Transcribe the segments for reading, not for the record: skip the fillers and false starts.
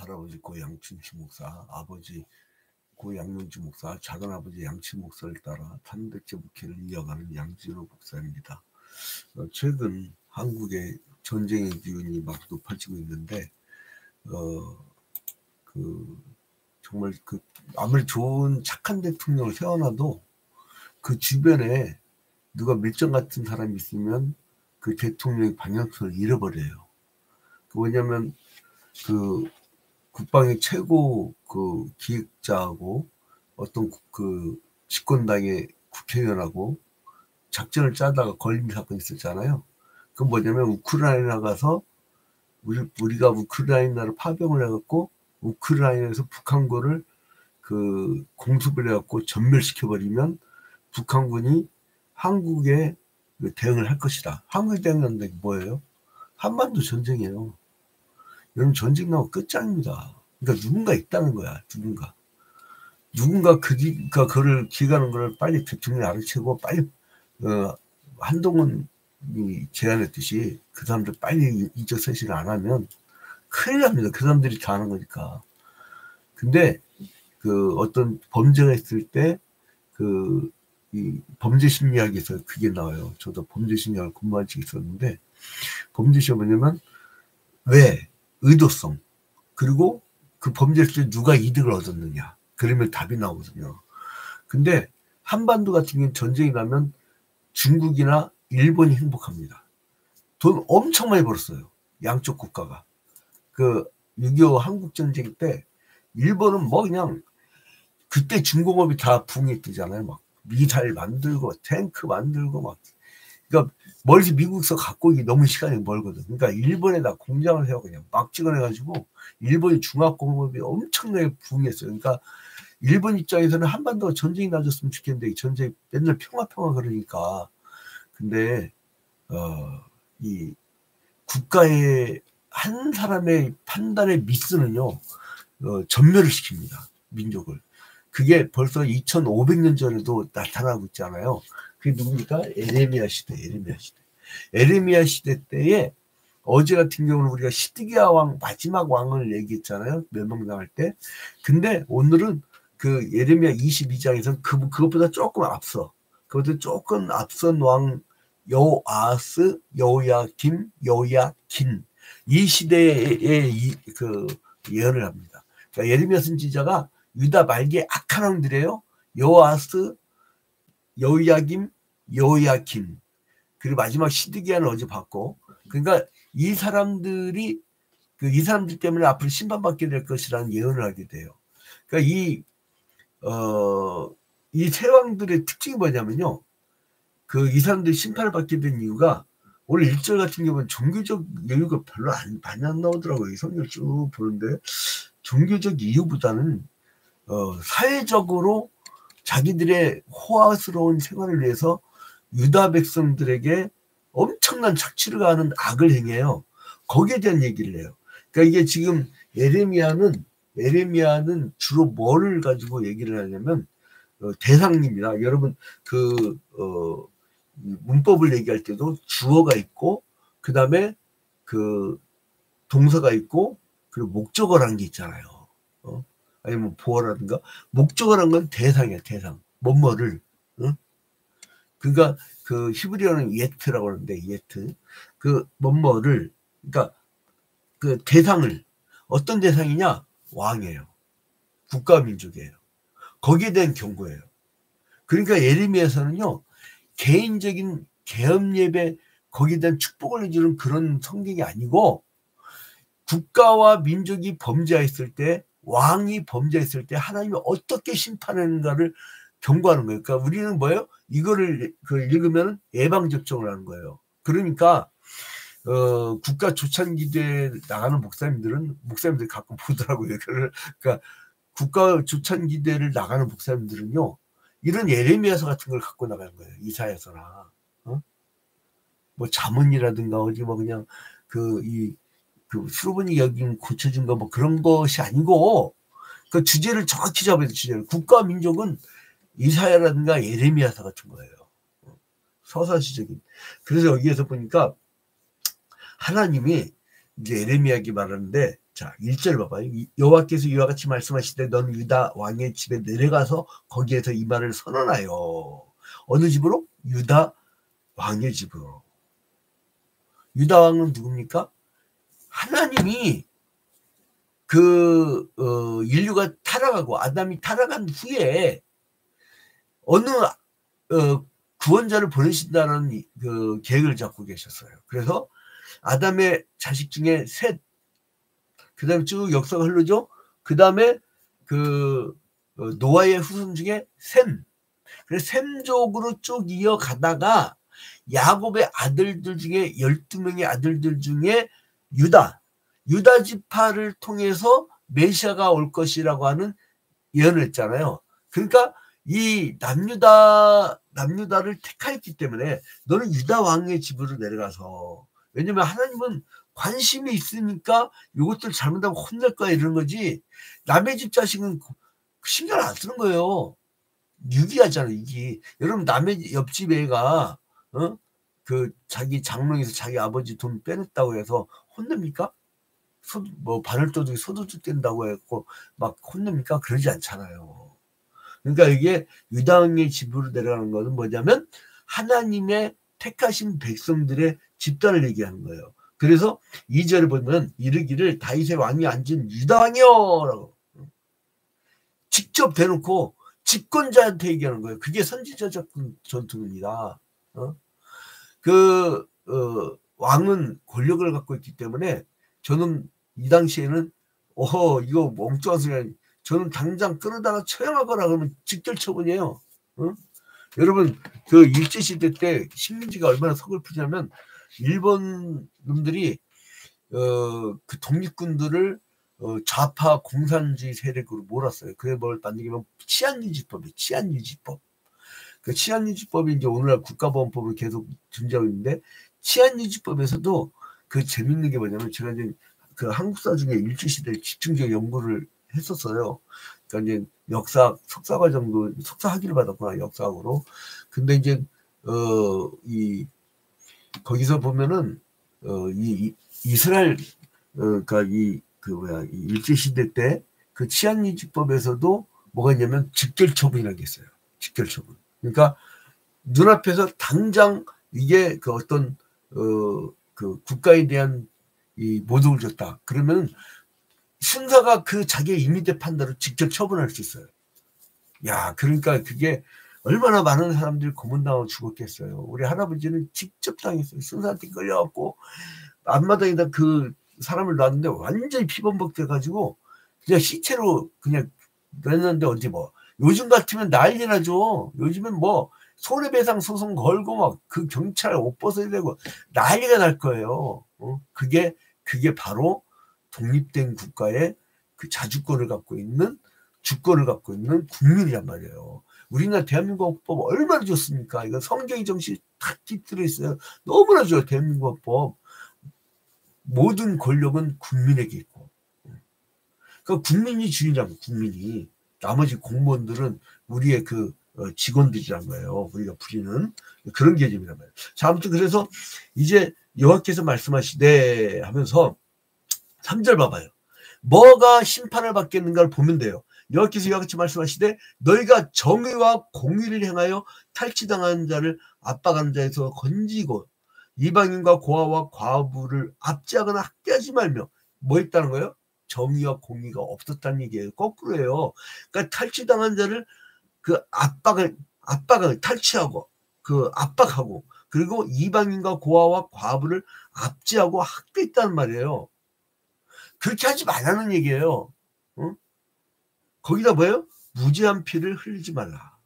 할아버지 고 양춘치 목사, 아버지 고 양문주 목사, 작은아버지 양치 목사를 따라 탄백제 목회를 이어가는 양진호 목사입니다. 최근 한국의 전쟁의 기운이 막 높아지고 있는데 정말 아무리 좋은 착한 대통령을 세워놔도 그 주변에 누가 밀정 같은 사람이 있으면 그 대통령의 방향성을 잃어버려요. 왜냐면 국방의 최고 기획자하고 어떤 집권당의 국회의원하고 작전을 짜다가 걸린 사건이 있었잖아요. 그건 뭐냐면 우크라이나 가서 우리가 우크라이나를 파병을 해갖고 우크라이나에서 북한군을 공습을 해갖고 전멸시켜버리면 북한군이 한국에 대응을 할 것이다. 한국에 대응한다는 게 뭐예요? 한반도 전쟁이에요. 여러분 전쟁 나면 끝장입니다. 그러니까 누군가 있다는 거야. 누군가 그를 기획하는 걸 빨리 대통령이 알아채고 빨리 한동훈이 제안했듯이 그 사람들 빨리 인적 쇄신을 안 하면 큰일 납니다. 그 사람들이 다 하는 거니까. 근데 어떤 범죄가 있을 때 이 범죄 심리학에서 그게 나와요. 저도 범죄 심리학을 공부한 적이 있었는데 범죄 심리학이 뭐냐면 왜? 의도성. 그리고 그 범죄를 때 누가 이득을 얻었느냐. 그러면 답이 나오거든요. 근데 한반도 같은 경우는 전쟁이 나면 중국이나 일본이 행복합니다. 돈 엄청 많이 벌었어요. 양쪽 국가가. 6.25 한국전쟁 때 일본은 뭐 그냥 그때 중공업이 다 붕이 뜨잖아요. 막 미사일 만들고 탱크 만들고 막. 그러니까 멀리서 미국에서 갖고 오기 너무 시간이 멀거든. 그러니까 일본에다 공장을 해서 그냥 막 찍어내가지고 일본이 중화공업이 엄청나게 붕했어요. 그러니까 일본 입장에서는 한반도가 전쟁이 나졌으면 좋겠는데 전쟁이 맨날 평화 그러니까. 근데 이 국가의 한 사람의 판단의 미스는요 전멸을 시킵니다. 민족을. 그게 벌써 2500년 전에도 나타나고 있잖아요. 그게 누굽니까? 에레미야 시대. 에레미야 시대 때에 어제 같은 경우는 우리가 시드기야 왕 마지막 왕을 얘기했잖아요. 멸망당할 때. 근데 오늘은 에레미야 22장에서는 그것보다 조금 앞서. 그것보다 조금 앞선 왕 여호아스, 여호야김, 여호야긴 이 시대에 예언을 합니다. 그러니까 에레미야 선지자가 유다 말기의 악한 왕들이에요. 여호아스, 여호야김, 여호야긴 그리고 마지막 시드기야는 어제 봤고 그러니까 이 사람들 때문에 앞으로 심판받게 될 것이라는 예언을 하게 돼요. 그러니까 이 세 왕들의 특징이 뭐냐면요. 이 사람들이 심판을 받게 된 이유가 오늘 1절 같은 경우는 종교적 이유가 별로 많이 안 나오더라고요. 이 성경 쭉 보는데 종교적 이유보다는 사회적으로 자기들의 호화스러운 생활을 위해서 유다 백성들에게 엄청난 착취를 가하는 악을 행해요. 거기에 대한 얘기를 해요. 그러니까 이게 지금 에레미야는 주로 뭐를 가지고 얘기를 하냐면 대상입니다. 여러분 문법을 얘기할 때도 주어가 있고 그 다음에 동사가 있고 그리고 목적어라는 게 있잖아요. 아니면 보어라든가 목적어라는 건 대상이야. 대상. 뭐뭐를. 그러니까 히브리어는 예트라고 하는데 예트. 뭐뭐를 그러니까 대상을 어떤 대상이냐? 왕이에요. 국가 민족이에요. 거기에 대한 경고예요. 그러니까 예레미야서는요. 개인적인 계엄 예배 거기에 대한 축복을 해주는 그런 성경이 아니고 국가와 민족이 범죄했을 때 왕이 범죄했을 때 하나님이 어떻게 심판하는가를 경고하는 거예요. 그러니까 우리는 뭐예요? 이거를 읽으면 예방접종을 하는 거예요. 그러니까 국가 조찬기도에 나가는 목사님들이 가끔 보더라고요. 그러니까 국가 조찬기도를 나가는 목사님들은요. 이런 예레미야서 같은 걸 갖고 나가는 거예요. 이사야서나 뭐 잠언이라든가 어디 뭐 그냥 수로보니 여긴 고쳐진 거 뭐 그런 것이 아니고 그 주제를 정확히 잡아야 돼. 주제를. 국가 민족은 이사야라든가 예레미야서 같은 거예요. 서사시적인. 그래서 여기에서 보니까 하나님이 이제 예레미야기 말하는데 자, 1절 봐봐요. 여호와께서 이와 같이 말씀하시되 너는 유다 왕의 집에 내려가서 거기에서 이 말을 선언하여. 어느 집으로? 유다 왕의 집으로. 유다 왕은 누굽니까? 하나님이 인류가 타락하고 아담이 타락한 후에 어느 구원자를 보내신다는 그 계획을 잡고 계셨어요. 그래서 아담의 자식 중에 셋, 그 다음에 쭉 역사가 흐르죠. 그 다음에 노아의 후손 중에 셈. 그래서 셈족으로 쭉 이어가다가 야곱의 아들들 중에 12명의 아들들 중에 유다 지파를 통해서 메시아가 올 것이라고 하는 예언을 했잖아요. 그러니까 이 남유다를 택하였기 때문에 너는 유다 왕의 집으로 내려가서, 왜냐면 하나님은 관심이 있으니까 이것들 잘못하면 혼낼 거야 이러는 거지, 남의 집 자식은 신경 안 쓰는 거예요. 유기하잖아요, 유기. 여러분, 남의 옆집 애가 자기 장롱에서 자기 아버지 돈 빼냈다고 해서 혼냅니까? 바늘도둑이 소도둑 된다고 해서 막 혼냅니까? 그러지 않잖아요. 그러니까 이게 유다왕의 집으로 내려가는 것은 뭐냐면 하나님의 택하신 백성들의 집단을 얘기하는 거예요. 그래서 2절에 보면 이르기를 다윗의 왕이 앉은 유다왕이여라고 직접 대놓고 집권자한테 얘기하는 거예요. 그게 선지자적 전통입니다. 왕은 권력을 갖고 있기 때문에 저는 이 당시에는 이거 멍청한 소리, 저는 당장 끌어다가 처형하거나 그러면 직결 처분이에요. 여러분, 그 일제시대 때 식민지가 얼마나 서글프냐면 일본 놈들이 그 독립군들을 좌파 공산주의 세력으로 몰았어요. 그게 뭘 만들면 치안유지법이에요. 치안유지법. 그 치안유지법이 이제 오늘날 국가보안법으로 계속 존재하고 있는데, 치안유지법에서도 그 재밌는 게 뭐냐면, 제가 이제 그 한국사 중에 일제시대를 집중적으로 연구를 했었어요. 그러니까 이제 석사 과정도, 석사 학위를 받았구나, 역사학으로. 근데 이제, 거기서 보면은, 이스라엘, 그러니까 이 일제시대 때 그 치안유지법에서도 뭐가 있냐면 직결처분이라는 게 있어요. 직결처분. 그러니까 눈앞에서 당장 이게 그 어떤 그 국가에 대한 이 모독을 줬다. 그러면 순사가 그 자기의 임의대 판단으로 직접 처분할 수 있어요. 야, 그러니까 그게 얼마나 많은 사람들이 고문당하고 죽었겠어요. 우리 할아버지는 직접 당했어요. 순사한테 끌려갖고 앞마당에다 그 사람을 놨는데 완전히 피범벅돼가지고 그냥 시체로 그냥 냈는데, 어디 요즘 같으면 난리 나죠. 요즘엔 손해배상 소송 걸고 막 그 경찰 옷 벗어야 되고 난리가 날 거예요. 그게 바로 독립된 국가의 그 자주권을 갖고 있는, 주권을 갖고 있는 국민이란 말이에요. 우리나라 대한민국 법 얼마나 좋습니까? 이거 성경의 정신이 탁 깃들어 있어요. 너무나 좋아요. 대한민국 법. 모든 권력은 국민에게 있고, 그 국민이 주인이라고. 국민이. 나머지 공무원들은 우리의 직원들이란 거예요. 우리가 부리는 그런 개념이란 말이에요. 자, 아무튼 그래서 이제 여호와께서 말씀하시되 하면서 3절 봐봐요. 뭐가 심판을 받겠는가를 보면 돼요. 여호와께서 이와 같이 말씀하시되 너희가 정의와 공의를 행하여 탈취당하는 자를 압박하는 자에서 건지고 이방인과 고아와 과부를 압제하거나 학대하지 말며. 뭐 했다는 거예요? 정의와 공의가 없었다는 얘기예요. 거꾸로예요. 그러니까 탈취당한 자를 압박을 탈취하고 압박하고, 그리고 이방인과 고아와 과부를 압제하고 학대했다는 말이에요. 그렇게 하지 말라는 얘기예요. 거기다 뭐예요? 무죄한 피를 흘리지 말라.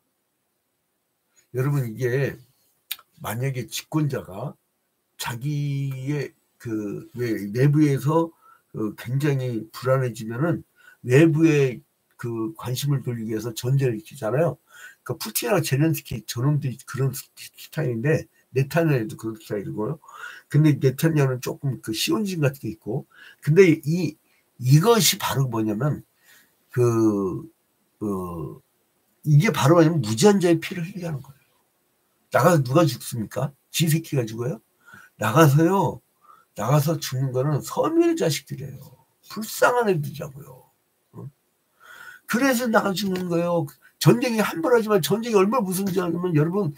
여러분, 이게 만약에 집권자가 자기의 내부에서 굉장히 불안해지면은 외부에 관심을 돌리기 위해서 전쟁을 일으키잖아요. 그러니까 푸틴이랑 젤렌스키 저놈들이 그런 스타일인데, 네타냐후도 그런 스타일이고요. 근데 네타냐후는 조금 시온진 같은 게 있고, 근데 이것이 바로 뭐냐면 이게 바로 뭐냐면 무지한 자의 피를 흘리게 하는 거예요. 나가서 누가 죽습니까? 지 새끼가 죽어요? 나가서 죽는 거는 서민의 자식들이에요. 불쌍한 애들이라고요. 그래서 나가 죽는 거예요. 전쟁이 한 번 하지만 전쟁이 얼마나 무서운지 알면 여러분,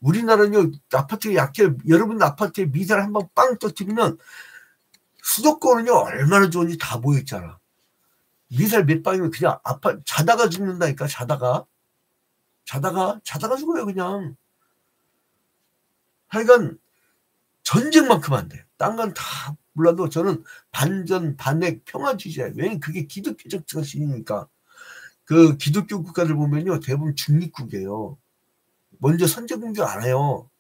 우리나라는요, 아파트가 약해요. 여러분 아파트에 미사일 한 방 빵 터뜨리면 수도권은요, 얼마나 좋은지 다 보였잖아. 미사일 몇 방이면 그냥 자다가 죽는다니까, 자다가 죽어요, 그냥. 하여간 전쟁만큼 안 돼. 딴 건 다 몰라도 저는 반전, 반핵, 평화주의자예요. 왜냐면 그게 기독교적 정신이니까. 그 기독교 국가들 보면요, 대부분 중립국이에요. 먼저 선제 공격 안 해요.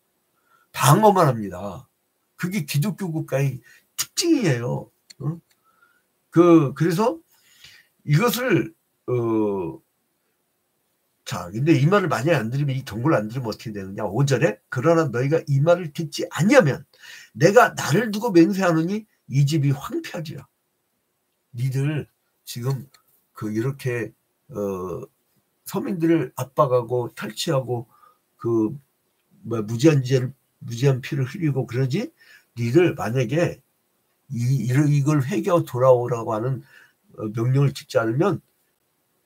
방어만 합니다. 그게 기독교 국가의 특징이에요. 그래서 이것을, 자, 근데 이 말을 만약에 안 들으면, 이 경고를 안 들으면 어떻게 되느냐. 5절에, 그러나 너희가 이 말을 듣지 아니하면 내가 나를 두고 맹세하노니 이 집이 황폐하리라. 니들 지금 이렇게 서민들을 압박하고 탈취하고 무지한 피를 흘리고 그러지. 니들 만약에 이걸 회개하고 돌아오라고 하는 명령을 듣지 않으면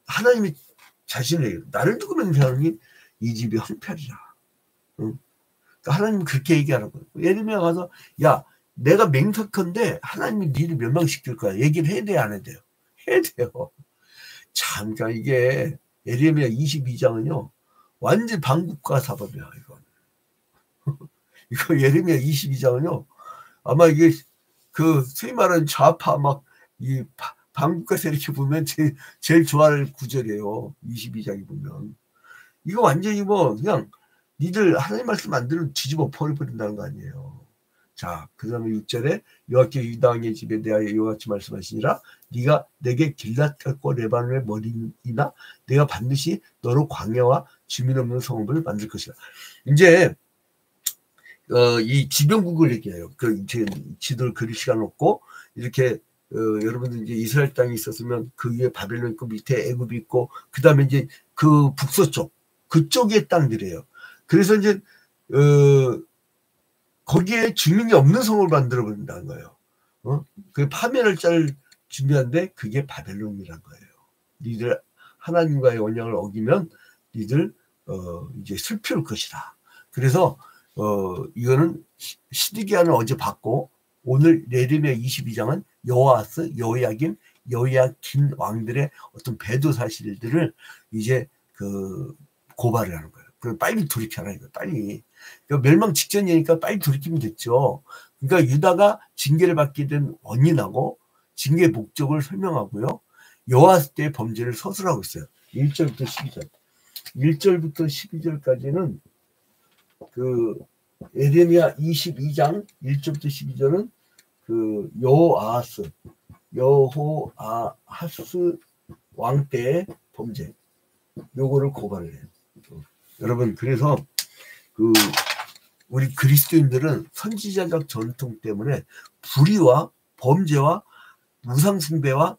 하나님이 자신을 나를 두고 맹세하니 이 집이 황폐하리라. 그러니까 하나님은 그렇게 얘기하는 거예요. 예레미야 가서 야, 내가 맹세컨대 하나님이 니를 멸망시킬 거야. 얘기를 해야 돼요, 안 해야 돼요? 해야 돼요. 참, 그러니까 이게 예레미야 22장은요 완전 반국가 사법이야. 이거 예레미야 22장은요 아마 이게 소위 말하는 좌파 이 반국가 세력이 보면 제일 좋아할 구절이에요. 22장이 보면 이거 완전히 그냥 니들 하나님 말씀 안 들으면 뒤집어 버려버린다는 거 아니에요. 자, 그 다음에 6절에 여호와께 유다왕의 집에 대하여 이와같이 말씀하시니라. 네가 내게 길앗과 레바논의 머리이나 내가 반드시 너로 광야와 주민 없는 성읍을 만들 것이다. 이제 이 지병국을 얘기해요. 이제 지도를 그릴 시간 없고 이렇게 여러분들 이제 이스라엘 땅이 있었으면 그 위에 바벨론 있고 밑에 애굽이 있고 그 다음에 이제 그 북서쪽 그쪽의 땅들이에요. 그래서 이제 거기에 주민이 없는 성을 만들어 버린다는 거예요. 그 파멸을 짤 준비한데 그게 바벨론이란 거예요. 니들 하나님과의 언약을 어기면 니들 이제 슬플 것이다. 그래서 이거는 시드기야는 어제 봤고 오늘 예레미야 22장은 여호아스, 여호야김, 여호야긴 왕들의 어떤 배도 사실들을 이제 고발을 하는 거예요. 그럼 빨리 돌이켜라 이거 빨리. 그러니까 멸망 직전이니까 빨리 돌이키면 됐죠. 그러니까 유다가 징계를 받게 된 원인하고 징계의 목적을 설명하고요. 여호아스 때의 범죄를 서술하고 있어요. 1절부터 12절. 1절부터 12절까지는 예레미야 22장 1절부터 12절은 여호아하스 왕 때의 범죄 요거를 고발을 해요. 여러분 그래서 우리 그리스도인들은 선지자적 전통 때문에 불의와 범죄와 우상숭배와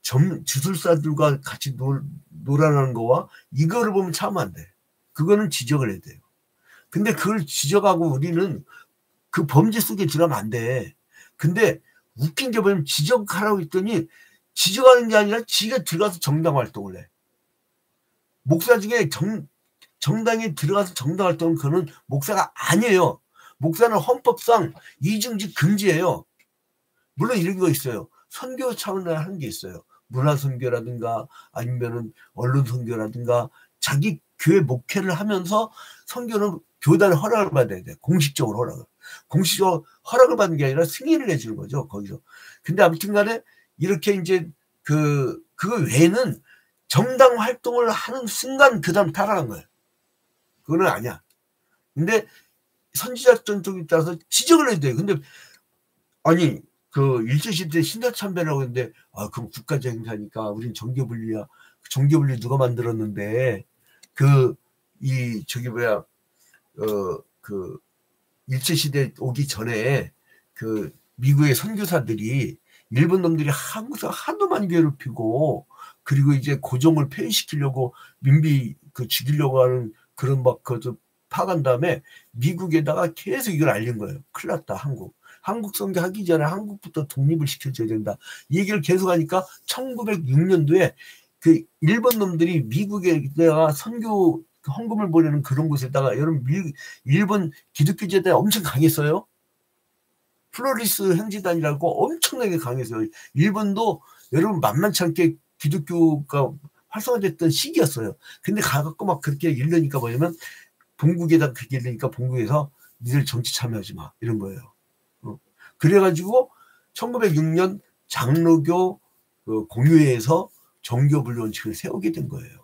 주술사들과 같이 놀아나는 거와 이거를 보면 참 안 돼. 그거는 지적을 해야 돼요. 근데 그걸 지적하고 우리는 그 범죄 속에 들어가면 안 돼. 근데 웃긴 게 뭐냐면 지적하라고 했더니 지적하는 게 아니라 지가 들어가서 정당 활동을 해. 목사 중에 정당에 들어가서 정당 활동은 그거는 목사가 아니에요. 목사는 헌법상 이중직 금지예요. 물론 이런 거 있어요. 선교 차원에 하는 게 있어요. 문화 선교라든가 아니면은 언론 선교라든가 자기 교회 목회를 하면서 선교는 교단의 허락을 받아야 돼. 공식적으로 허락을. 공식적으로 허락을 받는 게 아니라 승인을 해주는 거죠. 거기서. 근데 아무튼 간에 이렇게 이제 그거 외에는 정당 활동을 하는 순간 그 다음 타락한 거예요. 그거는 아니야. 근데 선지자 전통에 따라서 지적을 해야 돼요. 근데 아니 일제시대 신사참배라고 했는데 그럼 국가적 행사니까 우린 정교분리야. 정교분리 누가 만들었는데 일제시대 오기 전에 미국의 선교사들이 일본 놈들이 한국에서 하도 많이 괴롭히고 그리고 이제 고종을 폐위시키려고 민비 죽이려고 하는 그런 파간 다음에 미국에다가 계속 이걸 알린 거예요. 큰일 났다 한국. 한국 선교하기 전에 한국부터 독립을 시켜줘야 된다. 이 얘기를 계속 하니까 1906년도에 그 일본 놈들이 미국에다가 선교 헌금을 보내는 그런 곳에다가 여러분 일본 기독교 제도에 엄청 강했어요. 플로리스 형제단이라고 엄청나게 강했어요. 일본도 여러분 만만치 않게 기독교가 활성화됐던 시기였어요. 근데 가갖고 막 그렇게 이러니까 뭐냐면 본국에다 그렇게 이러니까 본국에서 니들 정치 참여하지 마 이런 거예요. 그래가지고 1906년 장로교 공유회에서 정교분리원칙을 세우게 된 거예요.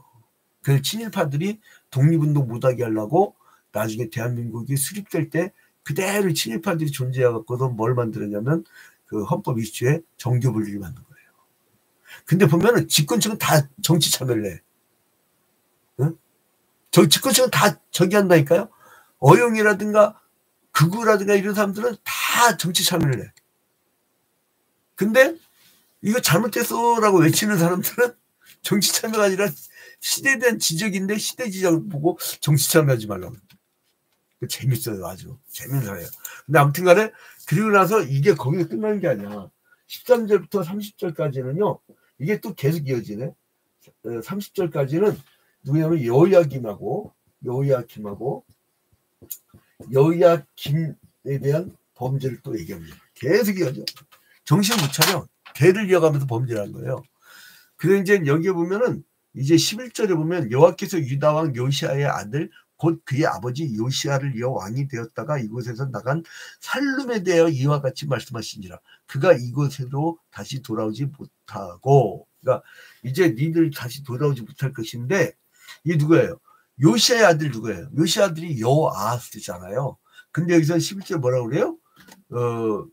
그래서 친일파들이 독립운동 못하게 하려고 나중에 대한민국이 수립될 때 그대로 친일파들이 존재해갖고도 뭘 만들었냐면 그 헌법 이슈에 정교분리를 만든 거예요. 근데 보면은 집권층은 다 정치 참여를 해. 응? 집권층은 다 저기 한다니까요. 어용이라든가 극우라든가 이런 사람들은 다 정치 참여를 해. 근데 이거 잘못됐어라고 외치는 사람들은 정치 참여가 아니라 시대에 대한 지적인데 시대 지적을 보고 정치 참여하지 말라고. 재밌어요. 아주 재밌어요. 근데 아무튼 간에 그리고 나서 이게 거기서 끝나는 게 아니야. 13절부터 30절까지는요. 이게 또 계속 이어지네. 30절까지는 누구냐면 여호야김에 대한 범죄를 또 얘기합니다. 계속 이어져. 정신을 못 차려. 대를 이어가면서 범죄를 한 거예요. 그래서 이제 여기에 보면은 이제 11절에 보면 여호와께서 유다 왕 요시아의 아들 곧 그의 아버지 요시아를 이어 왕이 되었다가 이곳에서 나간 살룸에 대하여 이와 같이 말씀하시니라. 그가 이곳으로 다시 돌아오지 못하고, 그러니까 이제 니들 다시 돌아오지 못할 것인데, 이게 누구예요? 요시아의 아들 누구예요? 요시아 아들이 여호아하스잖아요. 근데 여기서 11절 뭐라고 그래요?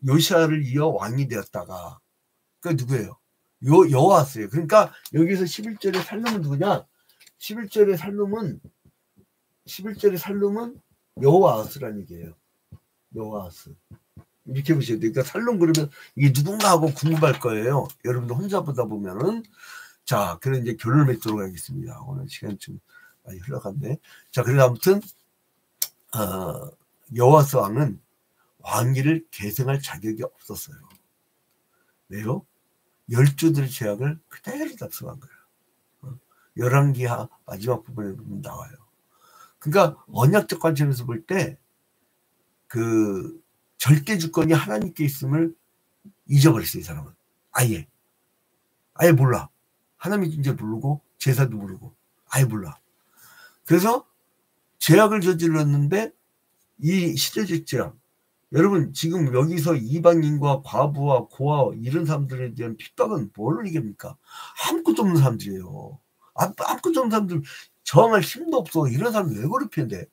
요시아를 이어 왕이 되었다가, 그러니까 누구예요? 여호아하스예요. 그러니까 여기서 11절의 살룸은 누구냐? 11절의 살룸은 여호아하스라는 얘기예요. 여호아하스. 이렇게 보셔야 돼요. 그러니까 살룸 그러면 이게 누군가 하고 궁금할 거예요. 여러분들 혼자 보다 보면은. 자, 그럼 이제 결론을 맺도록 하겠습니다. 오늘 시간 좀 많이 흘러갔네. 자, 그래서 아무튼 여호아스 왕은 왕위를 계승할 자격이 없었어요. 왜요? 열조들의 죄악을 그대로 답습한 거예요. 열왕기하 마지막 부분에 보면 나와요. 그러니까 언약적 관점에서 볼 때 그 절대 주권이 하나님께 있음을 잊어버렸어요. 이 사람은 아예 몰라. 하나님의 존재 모르고 제사도 모르고 아예 몰라. 그래서 죄악을 저질렀는데 이 시대적 죄악, 여러분 지금 여기서 이방인과 과부와 고아 이런 사람들에 대한 핍박은 뭘 이깁니까? 아무것도 없는 사람들이에요. 아무것도 없는 사람들, 저항할 힘도 없어. 이런 사람 왜 괴롭히는데?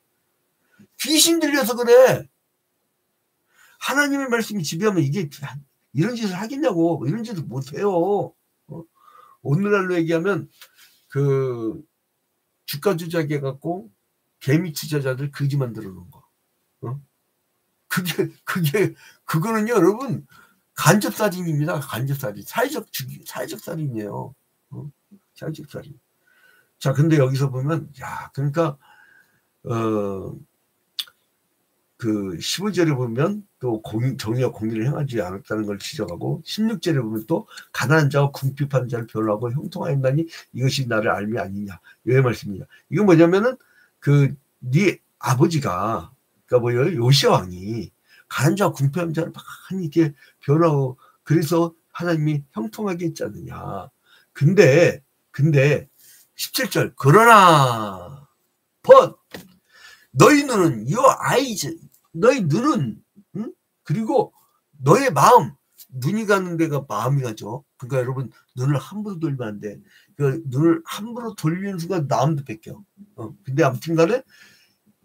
귀신 들려서 그래. 하나님의 말씀이 지배하면 이게 이런 짓을 하겠냐고. 이런 짓을 못해요. 오늘날로 얘기하면 그 주가 조작해 갖고 개미 투자자들 거지 만들어 놓은 거. 그거는요, 여러분, 간접살인입니다. 간접살인. 사회적 살인이에요. 사회적 살인. 자, 근데 여기서 보면, 야, 그러니까, 그 15절에 보면 또 정의와 공의를 행하지 않았다는 걸 지적하고, 16절에 보면 또 가난한 자와 궁핍한 자를 변호하고 형통하였나니 이것이 나를 알미 아니냐. 이 말씀입니다. 이건 뭐냐면은 네 아버지가, 그러니까 뭐예요? 요시아 왕이 가난한 자와 궁핍한 자를 많이 이렇게 변호하고, 그래서 하나님이 형통하게 했지 않느냐. 근데 17절, 그러나 너희 눈은 너희 눈은, 그리고 너의 마음, 눈이 가는 데가 마음이 가죠. 그러니까 여러분, 눈을 함부로 돌리면 안 돼. 그 눈을 함부로 돌리는 순간 마음도 뺏겨. 근데 아무튼 간에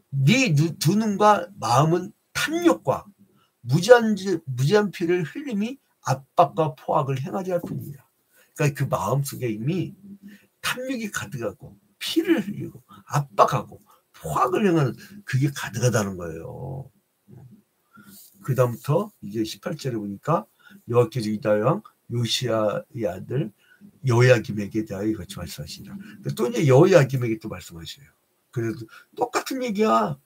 네 두 눈과 마음은 탐욕과 무지한 피를 흘림이 압박과 포악을 행하지 할 뿐이야. 그러니까 그 마음 속에 이미 탐욕이 가득하고 피를 흘리고 압박하고 포악을 행하는 그게 가득하다는 거예요. 그 다음부터 이제 18절에 보니까 여호와께서 유다 왕 요시아의 아들 여호야김에게 대하여 이같이 말씀하시니라. 또 이제 여호야김에게 또 말씀하셔요. 그래도 똑같은 얘기야.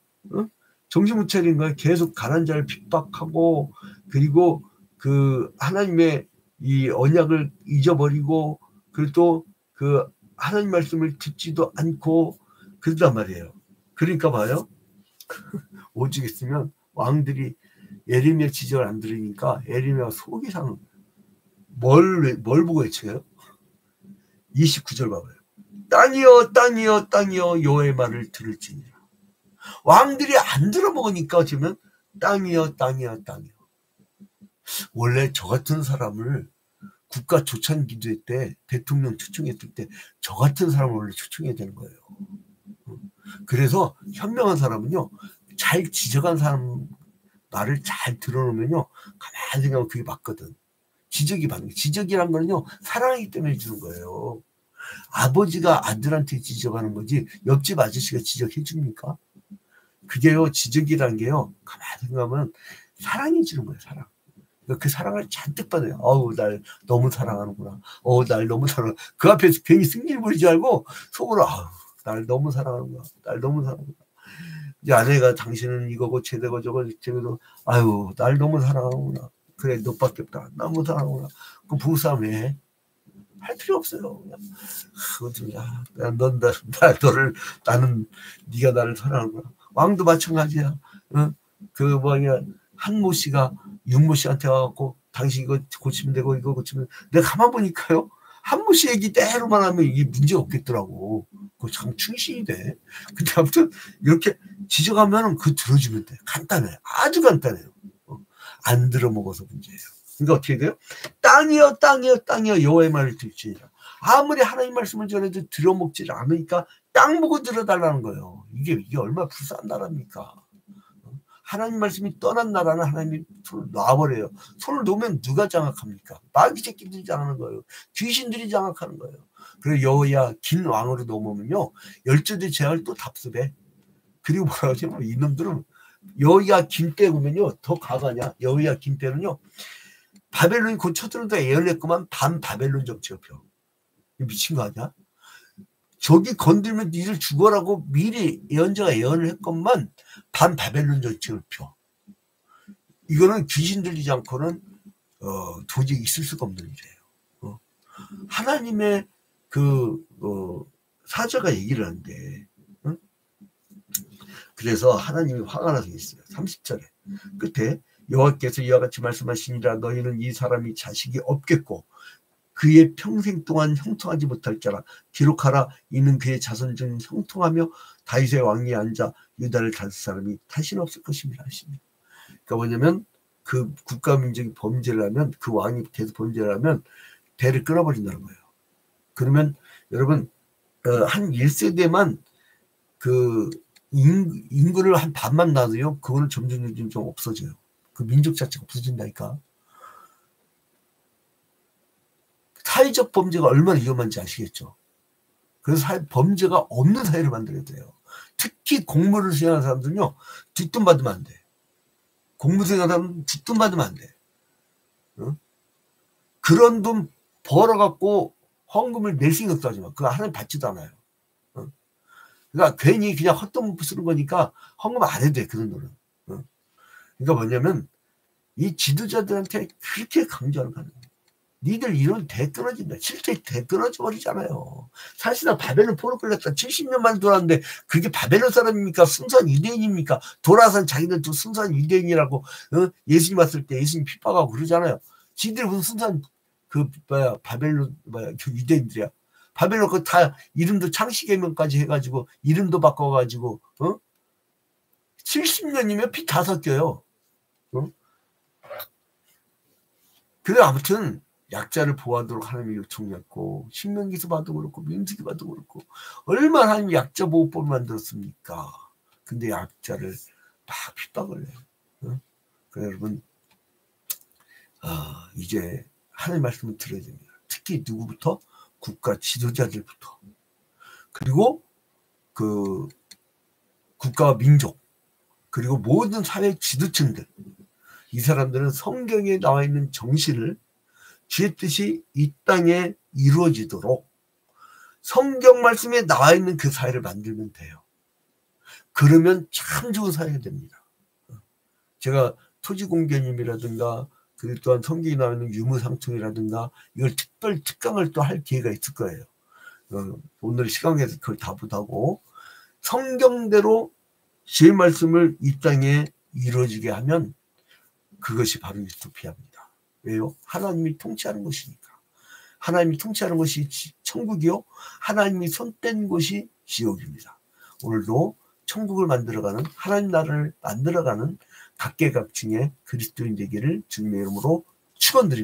정신 못 차린 거예요. 계속 가난한 자를 핍박하고, 그리고 그 하나님의 이 언약을 잊어버리고, 그리고 또 그 하나님 말씀을 듣지도 않고 그러단 말이에요. 그러니까 봐요. 오직 있으면 왕들이 예레미야 지적을 안 들으니까 예레미야가 속이 상한 뭘 보고 외쳐요? 29절 봐봐요. 땅이여 땅이여 땅이여 여호와의 말을 들을지니라. 왕들이 안 들어먹으니까 어쩌면 땅이여 땅이여 땅이여. 원래 저 같은 사람을 국가 조찬 기도회 때 대통령 초청했을 때 저 같은 사람을 원래 초청해야 되는 거예요. 그래서 현명한 사람은요, 잘 지적한 사람 말을 잘 들어놓으면요, 가만히 생각하면 그게 맞거든. 지적이 맞는 거예요. 지적이란 거는요, 사랑하기 때문에 주는 거예요. 아버지가 아들한테 지적하는 거지 옆집 아저씨가 지적해 줍니까? 그게요, 지적이란 게요, 가만히 생각하면 사랑이 주는 거예요. 사랑. 그 사랑을 잔뜩 받아요. 어우, 날 너무 사랑하는구나. 날 너무 사랑하는. 그 앞에서 괜히 승질 부리지 말고 속으로 아우, 날 너무 사랑하는구나. 날 너무 사랑하는구나. 이제 아내가 당신은 이거고 제대고 저거 저거도 아유, 날 너무 사랑하는구나. 그래, 너밖에 없다. 너무 사랑하는구나. 그럼 부부싸움 왜 해? 할 필요 없어요. 그냥 야, 너를 나는 네가 나를 사랑하는구나. 왕도 마찬가지야. 응? 그 뭐냐, 한모 씨가 윤모 씨한테 와갖고 당신 이거 고치면 되고 이거 고치면 내가 가만 보니까요, 한모 씨 얘기 대로만 하면 이게 문제 없겠더라고. 그거 참 충신이 돼. 근데 아무튼 이렇게 지적하면 그 들어주면 돼. 간단해. 아주 간단해요. 안 들어먹어서 문제예요. 그러니까 어떻게 돼요? 땅이여 땅이여 땅이여 여호와의 말을 들지니라. 아무리 하나님 말씀을 전해도 들어먹지 않으니까 땅 보고 들어달라는 거예요. 이게 얼마나 불쌍한 나라입니까? 하나님 말씀이 떠난 나라는 하나님이 손을 놔버려요. 손을 놓으면 누가 장악합니까? 마귀 새끼들이 장악하는 거예요. 귀신들이 장악하는 거예요. 그리고 여호야 긴 왕으로 넘으면요, 열조대 제왕을 또 답습해. 그리고 뭐라고 하죠? 이놈들은 여호야 긴 때 보면요, 더 가가냐. 여호야 긴 때는요, 바벨론이 곧 쳐들어도 예언했구만 반 바벨론 정치가 펴. 미친 거 아니야? 저기 건들면 니들 죽어라고 미리 예언자가 예언을 했건만 반 바벨론 정책을 펴. 이거는 귀신 들리지 않고는 도저히 있을 수가 없는 일이에요. 하나님의 그 사자가 얘기를 하는데, 그래서 하나님이 화가 나서 있어요. 30절에 끝에 여호와께서 이와 같이 말씀하시니라. 너희는 이 사람이 자식이 없겠고 그의 평생 동안 형통하지 못할 자라. 기록하라. 이는 그의 자손 중 형통하며 다윗의 왕위에 앉아 유다를 다스릴 사람이 다시는 없을 것입니다. 하십니다. 그러니까 뭐냐면 그 국가 민족이 범죄를 하면, 그 왕이 계속 범죄를 하면 대를 끊어버린다는 거예요. 그러면 여러분, 한 1세대만 그 인구를 한 반만 놔도요, 그거는 점점 좀 없어져요. 그 민족 자체가 없어진다니까. 사회적 범죄가 얼마나 위험한지 아시겠죠? 그래서 범죄가 없는 사회를 만들어야 돼요. 특히 공무를 수행하는 사람들은요, 뒷돈 받으면 안 돼. 공무 수행하는 사람은 뒷돈 받으면 안 돼. 그런 돈 벌어갖고 헌금을 낼 생각도 하지 마. 그거 하나님 받지도 않아요. 그러니까 괜히 그냥 헛돈 쓰는 거니까 헌금 안 해도 돼, 그런 돈은. 그러니까 뭐냐면 이 지도자들한테 그렇게 강조하는 거예요. 니들 이런 대 끊어진다. 실제 대 끊어져 버리잖아요. 사실은 바벨론 포로 끌렸다 70년 만에 돌아왔는데 그게 바벨론 사람입니까? 순수한 유대인입니까? 돌아선 자기들도 순수한 유대인이라고 예수님 왔을 때 예수님 핍박하고 그러잖아요. 지들 무슨 순수한 바벨론 유대인들이야. 바벨론 그 다 이름도 창시개명까지 해가지고 이름도 바꿔가지고 70년이면 피 다 섞여요. 그래 아무튼 약자를 보호하도록 하나님이 요청했고, 신명기서 봐도 그렇고 민수기 봐도 그렇고 얼마나 하나님이 약자 보호법을 만들었습니까? 근데 약자를 막 핍박을 해요. 그래 여러분, 이제 하나님 말씀을 들어야 됩니다. 특히 누구부터? 국가 지도자들부터. 그리고 그 국가와 민족, 그리고 모든 사회 지도층들, 이 사람들은 성경에 나와 있는 정신을 주의 뜻이 이 땅에 이루어지도록 성경 말씀에 나와 있는 그 사회를 만들면 돼요. 그러면 참 좋은 사회가 됩니다. 제가 토지공개님이라든가 그리고 또한 성경에 나오는 유무상통이라든가 이걸 특강을 또 할 기회가 있을 거예요. 오늘 시간에서 그걸 다 못하고 성경대로 제 말씀을 이 땅에 이루어지게 하면 그것이 바로 유토피아입니다. 왜요? 하나님이 통치하는 것이니까. 하나님이 통치하는 것이 천국이요, 하나님이 손 뗀 곳이 지옥입니다. 오늘도 천국을 만들어가는, 하나님 나라를 만들어가는 각계각층의 그리스도인 되기를 주님의 이름으로 축원드립니다.